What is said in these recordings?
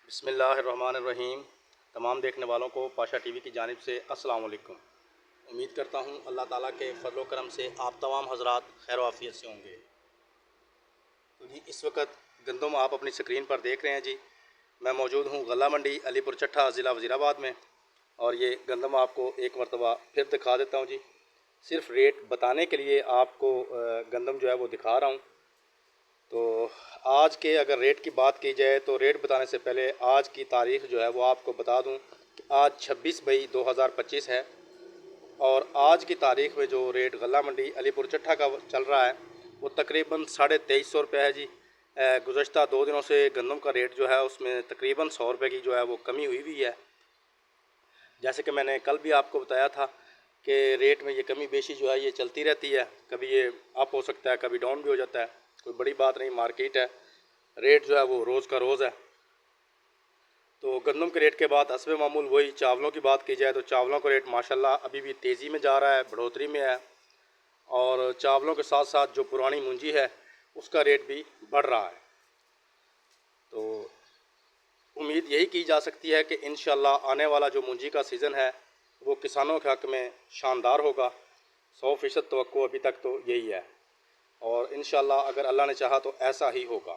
बिस्मिल्लाहिर्रहमानिर्रहीम। तमाम देखने वालों को पाशा टीवी की जानिब से अस्सलाम वालेकुम। उम्मीद करता हूँ अल्लाह ताला के फजल करम से आप तमाम हजरात खैर आफियत से होंगे। तो जी इस वक्त गंदम आप अपनी स्क्रीन पर देख रहे हैं जी। मैं मौजूद हूँ गला मंडी अलीपुर चट्ठा ज़िला वज़ीराबाद में, और ये गंदम आपको एक मरतबा फिर दिखा देता हूँ जी। सिर्फ रेट बताने के लिए आपको गंदम जो है वो दिखा रहा हूँ। तो आज के अगर रेट की बात की जाए तो रेट बताने से पहले आज की तारीख़ जो है वो आपको बता दूं कि आज 26 मई 2025 है, और आज की तारीख़ में जो रेट गला मंडी अलीपुर चट्ठा का चल रहा है वो तकरीबन 2350 रुपये है जी। गुज़श्ता 2 दिनों से गंदम का रेट जो है उसमें तकरीबन 100 रुपये की जो है वो कमी हुई है। जैसे कि मैंने कल भी आपको बताया था कि रेट में ये कमी बेशी जो है ये चलती रहती है, कभी ये अप हो सकता है, कभी डाउन भी हो जाता है, कोई बड़ी बात नहीं। मार्केट है, रेट जो है वो रोज़ का रोज़ है। तो गंदम के रेट के बाद हस्बे मामूल वही चावलों की बात की जाए तो चावलों का रेट माशाल्लाह अभी भी तेज़ी में जा रहा है, बढ़ोतरी में है, और चावलों के साथ साथ जो पुरानी मुंजी है उसका रेट भी बढ़ रहा है। तो उम्मीद यही की जा सकती है कि इंशाल्लाह आने वाला जो मुंजी का सीज़न है वो किसानों के हक़ में शानदार होगा। 100% तवक्को अभी तक तो यही है, और इंशाल्लाह अगर अल्लाह ने चाहा तो ऐसा ही होगा।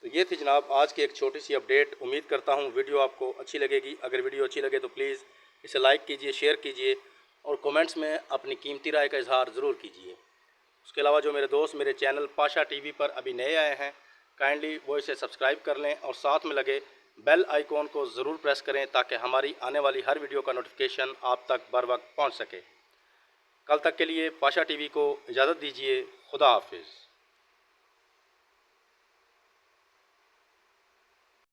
तो ये थी जनाब आज की एक छोटी सी अपडेट। उम्मीद करता हूँ वीडियो आपको अच्छी लगेगी। अगर वीडियो अच्छी लगे तो प्लीज़ इसे लाइक कीजिए, शेयर कीजिए, और कमेंट्स में अपनी कीमती राय का इजहार ज़रूर कीजिए। उसके अलावा जो मेरे दोस्त मेरे चैनल पाशा टीवी पर अभी नए आए हैं, काइंडली वो इसे सब्सक्राइब कर लें और साथ में लगे बेल आइकॉन को ज़रूर प्रेस करें ताकि हमारी आने वाली हर वीडियो का नोटिफिकेशन आप तक बर वक्त पहुँच सके। कल तक के लिए पाशा टीवी को इजाज़त दीजिए। खुदा हाफिज़।